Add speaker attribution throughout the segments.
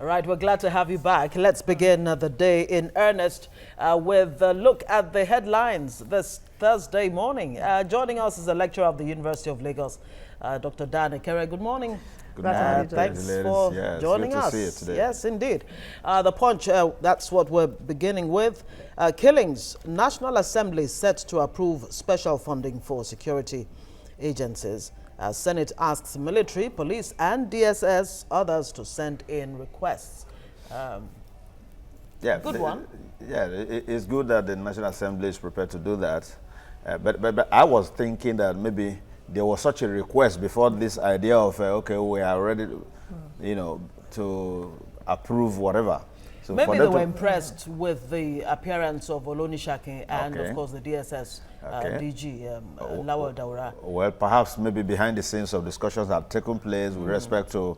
Speaker 1: right, we're glad to have you back. Let's begin the day in earnest with a look at the headlines this Thursday morning. Joining us is a lecturer of the University of Lagos, Dr. Dan Ekere. Good morning.
Speaker 2: Good morning.
Speaker 1: Thanks for joining us.
Speaker 2: See you today.
Speaker 1: Yes, indeed. The Punch, that's what we're beginning with. Killings. National Assembly set to approve special funding for security agencies. Senate asks military, police, and DSS others to send in requests. Good one.
Speaker 2: Yeah, it's good that the National Assembly is prepared to do that. But I was thinking that maybe there was such a request before this idea of, okay, we are ready, to approve whatever. So
Speaker 1: maybe they were impressed with the appearance of Olonishakin and, of course, the DSS DG, Lawal Daura.
Speaker 2: Well, perhaps maybe behind the scenes of discussions that have taken place with respect to,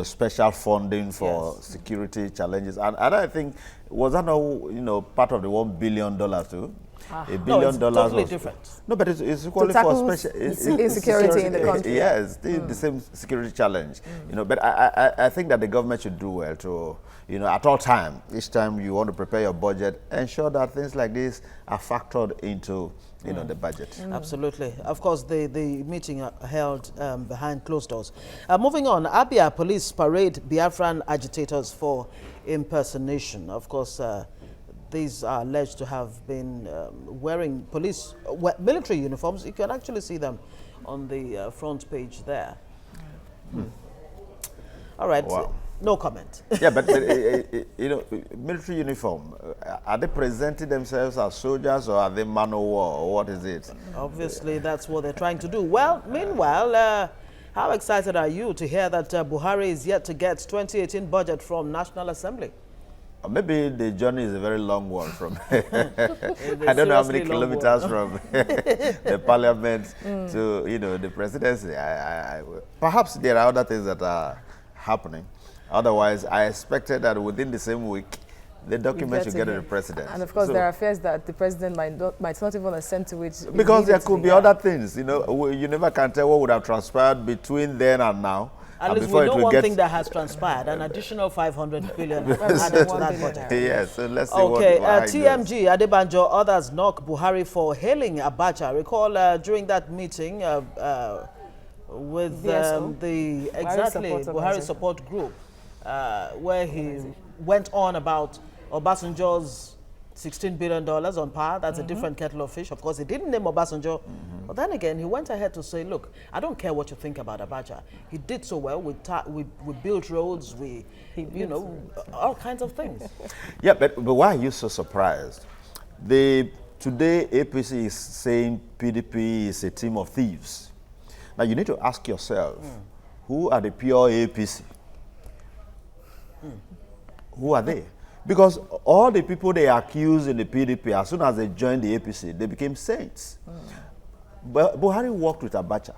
Speaker 2: special funding for security challenges. And I think, was that not, part of the $1 billion too? $1 billion.
Speaker 1: No, it's totally different.
Speaker 2: No, but it's equally for special
Speaker 3: insecurity in the country.
Speaker 2: Yes, the same security challenge. But I think that the government should do well to, at all time, each time you want to prepare your budget, ensure that things like this are factored into, the budget.
Speaker 1: Absolutely. Of course, the meeting held behind closed doors. Moving on, Abia police parade Biafran agitators for impersonation. Of course, these are alleged to have been wearing military uniforms. You can actually see them on the front page there. All right.
Speaker 2: Wow.
Speaker 1: No comment.
Speaker 2: Yeah, but military uniform, are they presenting themselves as soldiers or are they man of war, or what is it?
Speaker 1: Obviously, that's what they're trying to do. Well, meanwhile, how excited are you to hear that Buhari is yet to get 2018 budget from National Assembly?
Speaker 2: Maybe the journey is a very long one from, I don't know how many kilometers from the parliament to, the presidency. Perhaps there are other things that are happening. Otherwise, I expected that within the same week, the document should get to the president.
Speaker 3: And of course, there are fears that the president might not even assent to it.
Speaker 2: Because there could be other things, you never can tell what would have transpired between then and now.
Speaker 1: At least we know one thing that has transpired, an additional 500 billion added to that budget.
Speaker 2: Yes, so let's see
Speaker 1: TMG, Adebanjo, others knock Buhari for hailing Abacha. Recall during that meeting with the Buhari support group, where he went on about Obasanjo's $16 billion on power. That's a different kettle of fish. Of course, he didn't name Obasanjo. But then again, he went ahead to say, look, I don't care what you think about Abacha. He did so well. We built roads. All kinds of things.
Speaker 2: Yeah, but why are you so surprised? Today, APC is saying PDP is a team of thieves. Now, you need to ask yourself, who are the pure APC? Who are they? Because all the people they accused in the PDP, as soon as they joined the APC, they became saints. But Buhari worked with Abacha.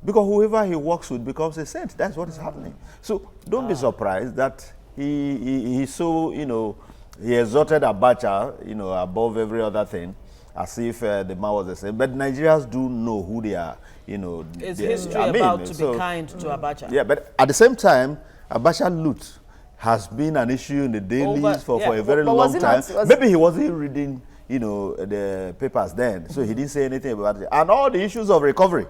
Speaker 2: Because whoever he works with becomes a saint. That's what is happening. So don't be surprised that he so, he exalted Abacha, above every other thing, as if the man was the same. But Nigerians do know who they are,
Speaker 1: Is history about to be kind to Abacha?
Speaker 2: Yeah, but at the same time, Abacha loot has been an issue in the dailies for a very long time. Maybe he wasn't reading, the papers then, so he didn't say anything about it. And all the issues of recovery,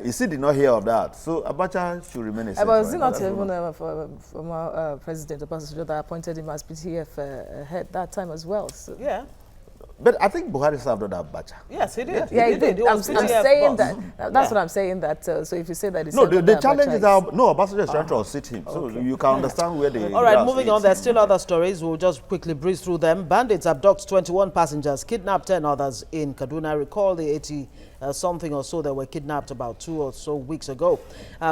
Speaker 2: he still did not hear of that. So Abacha should remain a saint.
Speaker 3: But was it not even former President Obasanjo that appointed him as PTF head that time as well? So.
Speaker 1: Yeah.
Speaker 2: But I think Buhari served under Abacha.
Speaker 1: Yes, he did.
Speaker 3: Yeah, he did. I'm saying that. That's what I'm saying. That so if you say that,
Speaker 2: the challenge is that Obasanjo is trying to unseat him. So you can understand where they.
Speaker 1: All right, moving on. There's still other stories. We'll just quickly breeze through them. Bandits abduct 21 passengers, kidnap 10 others in Kaduna. Recall the 80-something or so that were kidnapped about 2 or so weeks ago.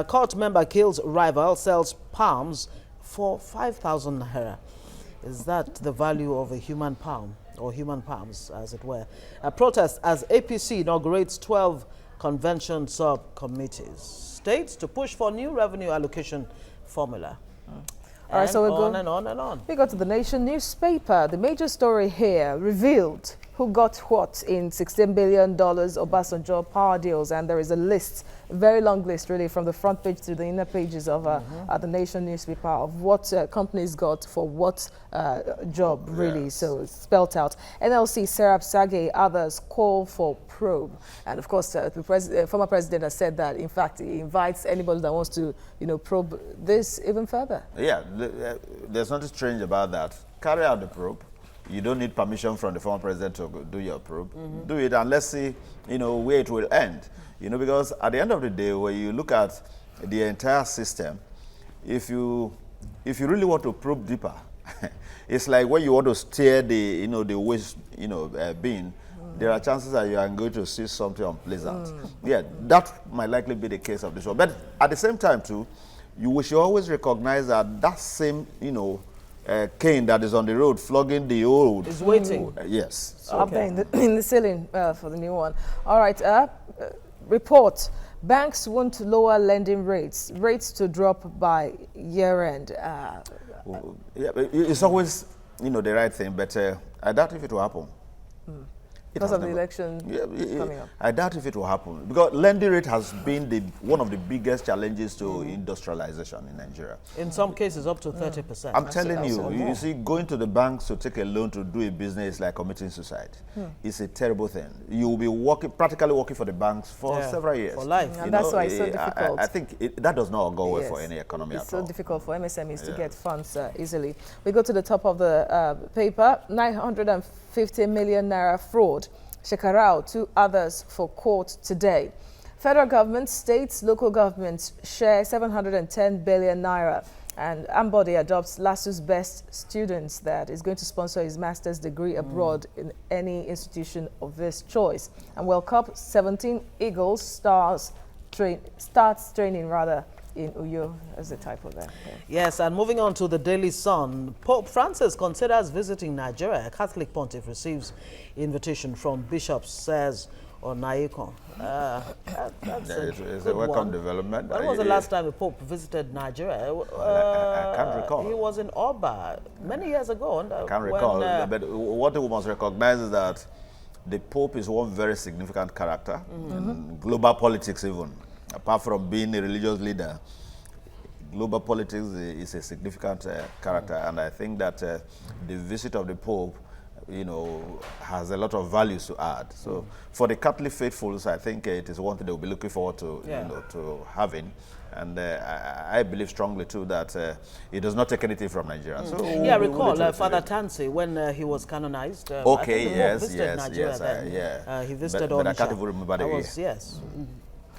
Speaker 1: Court member kills rival, sells palms for 5,000 naira. Is that the value of a human palm? Or human palms, as it were. A protest as APC inaugurates 12 convention subcommittees. States to push for new revenue allocation formula.
Speaker 3: All right, so we're going
Speaker 1: on and on and on.
Speaker 3: We go to the Nation newspaper. The major story here revealed who got what in $16 billion Obasanjo power deals, and there is a list, a very long list really, from the front page to the inner pages of the Nation newspaper of what companies got for what job really.
Speaker 2: Yes.
Speaker 3: So it's spelt out. NLC, Serap Sage, others call for probe, and of course the former president has said that in fact he invites anybody that wants to probe this even further.
Speaker 2: Yeah, there's nothing strange about that. Carry out the probe. You don't need permission from the former president to do your probe. Do it, and let's see, where it will end. Because at the end of the day, when you look at the entire system, if you really want to probe deeper, it's like when you want to steer the the waste bin. There are chances that you are going to see something unpleasant. Yeah, that might likely be the case of this one. But at the same time, too, we should always recognize that that same cane that is on the road flogging the old
Speaker 1: is waiting.
Speaker 2: Yes. So,
Speaker 3: Up there in the ceiling for the new one. All right. Report. Banks want lower lending rates to drop by year end.
Speaker 2: yeah, but it's always the right thing, but I doubt if it will happen.
Speaker 3: Because of the election coming up.
Speaker 2: I doubt if it will happen, because lending rate has been one of the biggest challenges to industrialization in Nigeria.
Speaker 1: In some cases, up to 30%.
Speaker 2: I'm telling you, you see, going to the banks to take a loan to do a business is like committing suicide. It's a terrible thing. You will be practically working for the banks for several years.
Speaker 1: For life.
Speaker 3: And that's why it's so difficult.
Speaker 2: I think that does not go well for any economy
Speaker 3: it's
Speaker 2: at
Speaker 3: so
Speaker 2: all.
Speaker 3: difficult for MSMEs to get funds easily. We go to the top of the paper. 950 million naira fraud. Shekarau, 2 others for court today. Federal government, states, local governments share 710 billion naira. And Ambody adopts LASU's best students that is going to sponsor his master's degree abroad in any institution of his choice. And World Cup 17 Eagles starts training in Uyo as the type of that. Yeah.
Speaker 1: Yes, and moving on to the Daily Sun, Pope Francis considers visiting Nigeria. A Catholic pontiff receives invitation from bishops, says Onaikon.
Speaker 2: It's a welcome development.
Speaker 1: When was the last time the Pope visited Nigeria?
Speaker 2: I can't recall.
Speaker 1: He was in Oba many years ago.
Speaker 2: I can't recall. But what we must recognize is that the Pope is one very significant character in global politics even. Apart from being a religious leader, global politics is a significant character, and I think that the visit of the Pope, has a lot of values to add. So for the Catholic faithfuls, I think it is one thing they will be looking forward to, to having. And I believe strongly too that he does not take anything from Nigeria. So
Speaker 1: I recall Father Tansi when he was canonized.
Speaker 2: Okay,
Speaker 1: yes. He visited
Speaker 2: but I can't even remember the year.
Speaker 1: Yes.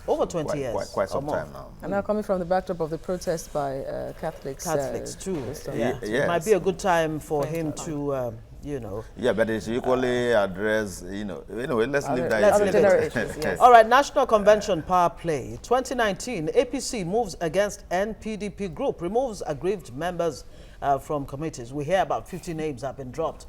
Speaker 1: Over 20 years.
Speaker 2: Quite some time now.
Speaker 3: And now coming from the backdrop of the protest by Catholics
Speaker 1: too.
Speaker 2: Yes.
Speaker 1: It might be a good time for him to,
Speaker 2: Yeah, but it's equally addressed, anyway, let's leave that.
Speaker 3: Yes.
Speaker 1: All right, National Convention power play. 2019, APC moves against NPDP group, removes aggrieved members from committees. We hear about 50 names have been dropped.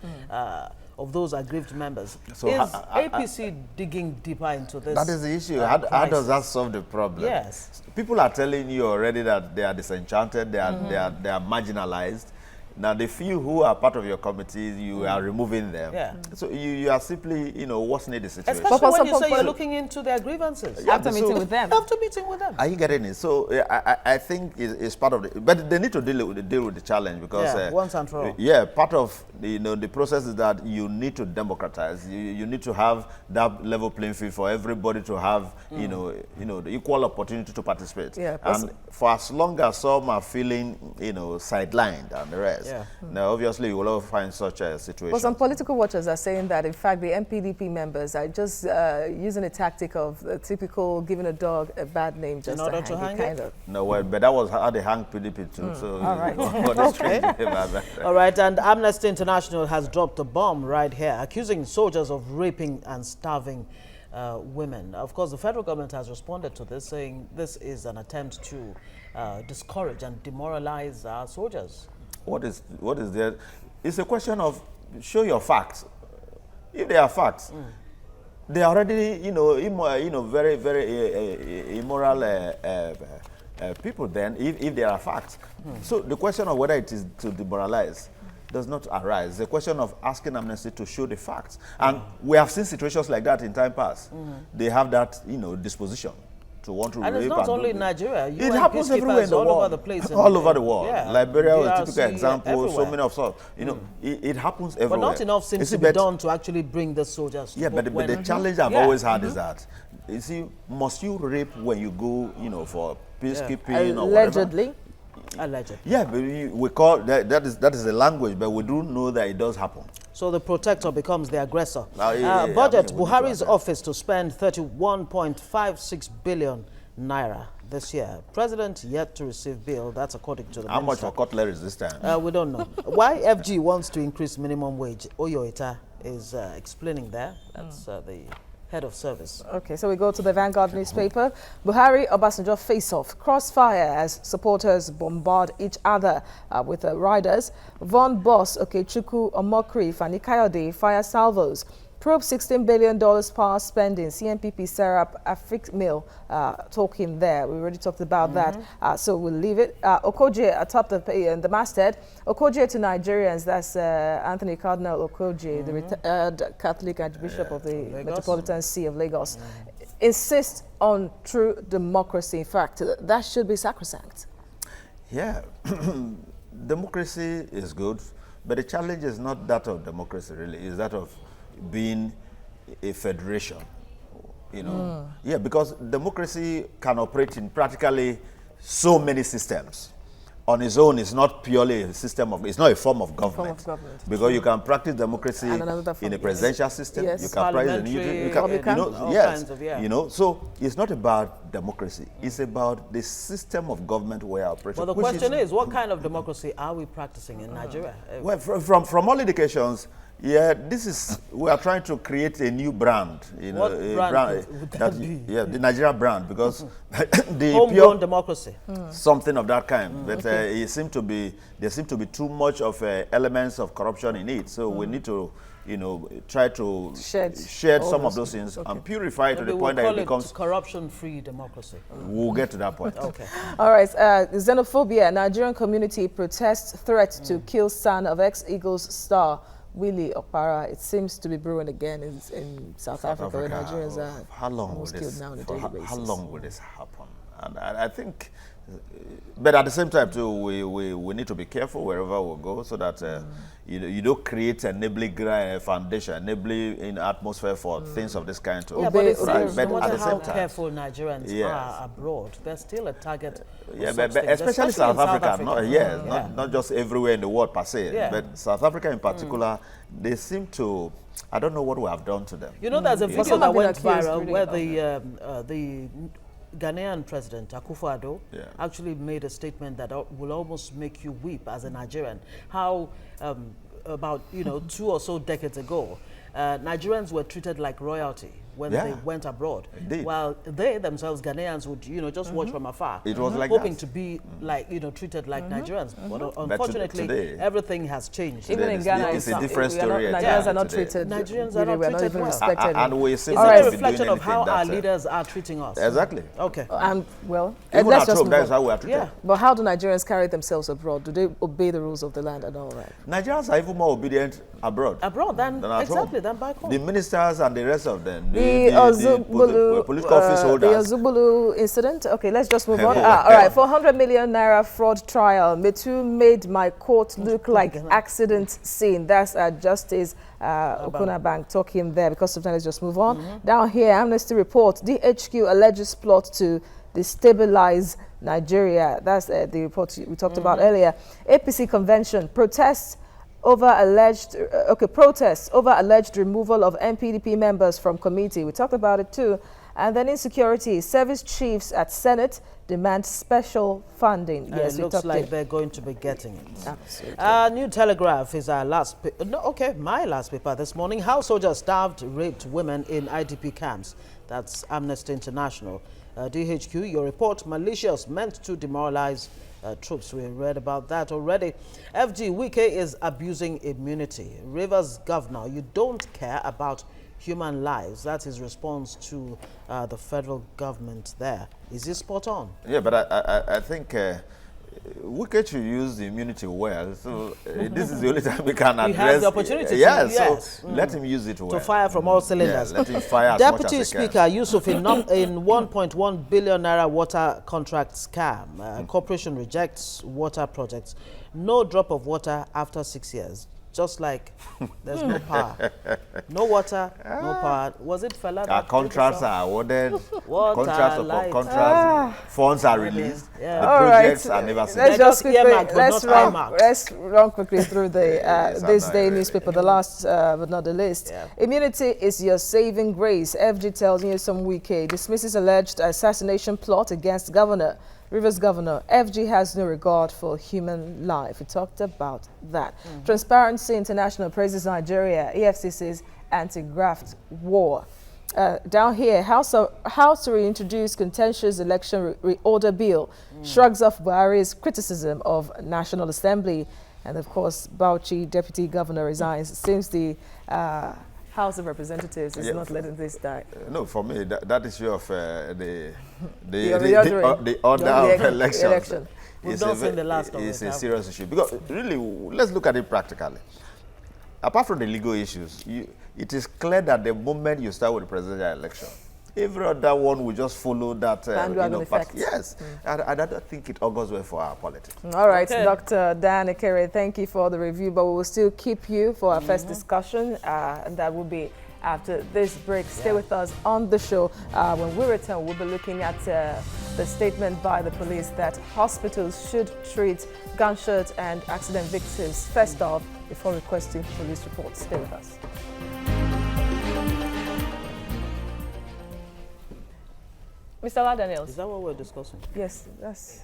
Speaker 1: Of those aggrieved members. So is APC digging deeper into this?
Speaker 2: That is the issue. How does that solve the problem?
Speaker 1: Yes.
Speaker 2: People are telling you already that they are disenchanted, they are marginalized. Now, the few who are part of your committees, you are removing them.
Speaker 1: Yeah.
Speaker 2: So you are simply, worsening the situation.
Speaker 1: Especially when you say you're looking into their grievances.
Speaker 3: After meeting with them.
Speaker 1: After meeting with them.
Speaker 2: Are you getting it? So I think it's part of it. But they need to deal with the challenge because
Speaker 1: once and for all.
Speaker 2: Yeah, part of the process is that you need to democratize. You need to have that level playing field for everybody to have the equal opportunity to participate.
Speaker 3: Yeah,
Speaker 2: and for as long as some are feeling sidelined and the rest. Yeah. Now, obviously, you will all find such a situation.
Speaker 3: Well, some political watchers are saying that, in fact, the NPDP members are just using a tactic of typical giving a dog a bad name just to hang it, kind of.
Speaker 2: No, well, but that was how they hang PDP too. So
Speaker 3: all right.
Speaker 1: All right, and Amnesty International has dropped a bomb right here, accusing soldiers of raping and starving women. Of course, the federal government has responded to this, saying this is an attempt to discourage and demoralize our soldiers.
Speaker 2: What is there? It's a question of show your facts. If they are facts, they are already very very immoral people. Then if there are facts, so the question of whether it is to demoralize, does not arise. It's a question of asking Amnesty to show the facts. And we have seen situations like that in time past. They have that, disposition to want to
Speaker 1: and
Speaker 2: rape.
Speaker 1: it's not only in Nigeria.
Speaker 2: It happens everywhere in the world.
Speaker 1: All over the place.
Speaker 2: All over the world.
Speaker 1: Yeah,
Speaker 2: Liberia was a
Speaker 1: DRC,
Speaker 2: typical example.
Speaker 1: everywhere.
Speaker 2: So many of us. It happens everywhere.
Speaker 1: But not enough seems to be done to actually bring the soldiers.
Speaker 2: Yeah, but the challenge I've always had is that, you see, must you rape when you go, for peacekeeping or whatever?
Speaker 3: Allegedly.
Speaker 1: Allegedly.
Speaker 2: Yeah, but we call that is the language, but we do know that it does happen.
Speaker 1: So the protector becomes the aggressor.
Speaker 2: I
Speaker 1: Budget,
Speaker 2: mean,
Speaker 1: Buhari's office to spend 31.56 billion naira this year. President yet to receive bill. That's according to the
Speaker 2: How much
Speaker 1: minister.
Speaker 2: for cutleries this time?
Speaker 1: We don't know. Why FG wants to increase minimum wage? Oyoita is explaining there. That's the head of service.
Speaker 3: Okay, so we go to the Vanguard newspaper. Buhari Obasanjo face-off. Crossfire as supporters bombard each other with riders. Von Boss, Okechukwu, Omokri, Fani Kayode fire salvos. Probe $16 billion power spending. CNPP Serap Afrik Mill talking there. We already talked about that. So we'll leave it. Okoje atop the masthead. Okoje to Nigerians. That's Anthony Cardinal Okoje, the retired Catholic Archbishop of the Metropolitan See of Lagos. Insists on true democracy. In fact, that should be sacrosanct.
Speaker 2: Yeah, democracy is good, but the challenge is not that of democracy, really. It's that of being a federation, Yeah, because democracy can operate in practically so many systems. On its own, it's not purely a system of, it's not a form of government. Because you can practice democracy in a presidential system.
Speaker 3: Yes.
Speaker 2: You can practice so it's not about democracy. It's about the system of government we're operating.
Speaker 1: Well, the question is, what kind of democracy are we practicing in Nigeria?
Speaker 2: Well, from all indications, yeah, we are trying to create a new brand.
Speaker 1: What brand would that be?
Speaker 2: Yeah, the Nigeria brand, because the
Speaker 1: homegrown democracy.
Speaker 2: Something of that kind. But there seem to be too much of elements of corruption in it. So we need to, try to shed some of those things and purify it to the point that it becomes
Speaker 1: corruption-free democracy.
Speaker 2: We'll get to that point.
Speaker 1: Okay.
Speaker 3: All right. Xenophobia. Nigerian community protests threat to kill son of ex-Eagles star Willie Okpara. It seems to be brewing again in South Africa, where Nigerians are almost killed now on a daily basis.
Speaker 2: How long will this happen? And I think, but at the same time too, we need to be careful wherever we go, so that you don't create a enabling foundation, enabling atmosphere for things of this kind to.
Speaker 1: Yeah, but
Speaker 2: no
Speaker 1: matter how careful Nigerians are abroad, there's still a target.
Speaker 2: Yeah, but especially South Africa. Not just everywhere in the world per se, but South Africa in particular, they seem to. I don't know what we have done to them.
Speaker 1: There's a video that went viral where the Ghanaian president, Akufo-Addo, actually made a statement that will almost make you weep as a Nigerian. How about 2 or so decades ago, Nigerians were treated like royalty when they went abroad.
Speaker 2: Indeed.
Speaker 1: While they themselves, Ghanaians, would just watch from afar.
Speaker 2: It was like
Speaker 1: hoping
Speaker 2: that.
Speaker 1: to be like treated like Nigerians. But unfortunately,
Speaker 2: today,
Speaker 1: everything has changed.
Speaker 3: Even in Ghana,
Speaker 2: it's a different story.
Speaker 3: Nigerians are not treated.
Speaker 1: Nigerians are not
Speaker 3: we're not
Speaker 1: treated
Speaker 3: even
Speaker 1: well.
Speaker 3: respected.
Speaker 2: And we
Speaker 1: It's not a reflection of how our leaders are treating us.
Speaker 2: Exactly.
Speaker 1: Okay.
Speaker 3: Well,
Speaker 2: Even
Speaker 3: let's
Speaker 2: at
Speaker 3: just
Speaker 2: home,
Speaker 3: move
Speaker 2: that is
Speaker 3: on.
Speaker 2: how we are treated.
Speaker 1: Yeah.
Speaker 3: But how do Nigerians carry themselves abroad? Do they obey the rules of the land and all that?
Speaker 2: Nigerians are even more obedient abroad.
Speaker 1: Abroad than
Speaker 2: at
Speaker 1: exactly
Speaker 2: home.
Speaker 1: than back home.
Speaker 2: The ministers and the rest of them,
Speaker 3: The
Speaker 2: political office
Speaker 3: the
Speaker 2: holders.
Speaker 3: Ozubulu incident. Okay, let's just move on. All right, 400 million naira fraud trial. Metu made my court look like accident scene. That's Justice Okunabang talking there. Because sometimes let's just move on. Down here, Amnesty report. DHQ alleges plot to destabilize Nigeria. That's the report we talked about earlier. APC convention protests over alleged removal of NPDP members from committee. We talked about it too. And then insecurity. Service chiefs at Senate demand special funding. Yes,
Speaker 1: it looks like they're going to be getting it.
Speaker 3: Absolutely.
Speaker 1: New Telegraph is our my last paper this morning. How soldiers starved, raped women in IDP camps. That's Amnesty International. DHQ, your report, malicious, meant to demoralize troops. We read about that already. FG, Wike is abusing immunity. Rivers governor, you don't care about human lives. That's his response to the federal government there. Is this spot on?
Speaker 2: Yeah, but I think Wike should use the immunity well. So this is the only time we can address.
Speaker 1: He has the opportunity to,
Speaker 2: yes.
Speaker 1: yes.
Speaker 2: So let him use it well.
Speaker 1: To fire from all cylinders.
Speaker 2: Yeah, let him fire as much as
Speaker 1: Deputy
Speaker 2: he
Speaker 1: Speaker
Speaker 2: can.
Speaker 1: Yusuf, in 1.1 billion naira water contract scam, corporation rejects water projects. No drop of water after 6 years. Just like there's no power. No water, no power. Was it Fela?
Speaker 2: Our contracts are awarded.
Speaker 1: Water,
Speaker 2: Contracts upon
Speaker 1: light.
Speaker 2: contracts. Funds are released.
Speaker 1: Yeah.
Speaker 2: The
Speaker 3: All
Speaker 2: projects
Speaker 3: right.
Speaker 2: are never seen.
Speaker 3: Let's just quickly,
Speaker 1: earmark, but
Speaker 3: let's
Speaker 1: not
Speaker 3: run,
Speaker 1: earmarked.
Speaker 3: let's run quickly through the
Speaker 2: Yes,
Speaker 3: this
Speaker 2: I'm
Speaker 3: day
Speaker 2: not
Speaker 3: newspaper, the last but not the least.
Speaker 1: Yeah.
Speaker 3: Immunity is your saving grace. FG tells you some Wike dismisses alleged assassination plot against governor. Rivers Governor, FG has no regard for human life. We talked about that. Transparency International praises Nigeria, EFCC's anti-graft war. Down here, House to reintroduce contentious election reorder bill shrugs off Buhari's criticism of National Assembly. And of course, Bauchi Deputy Governor resigns. It seems the House of Representatives is not letting this die.
Speaker 2: No, for me, that issue of the order
Speaker 3: The
Speaker 2: of elections
Speaker 3: election.
Speaker 1: We've not seen the last of
Speaker 2: is
Speaker 1: it,
Speaker 2: a
Speaker 1: have
Speaker 2: serious issue. Because really, let's look at it practically. Apart from the legal issues, it is clear that the moment you start with the presidential election, every other one will just follow that.
Speaker 3: Effect.
Speaker 2: Yes, I don't think it augurs well for our politics.
Speaker 3: All right,
Speaker 1: Okay.
Speaker 3: Dr. Dan Ekere, thank you for the review, but we will still keep you for our first discussion, and that will be after this break. Stay with us on the show. When we return, we'll be looking at the statement by the police that hospitals should treat gunshot and accident victims first off before requesting police reports. Stay with us. Mr. Daniels.
Speaker 1: Is that what we're discussing?
Speaker 3: Yes, that's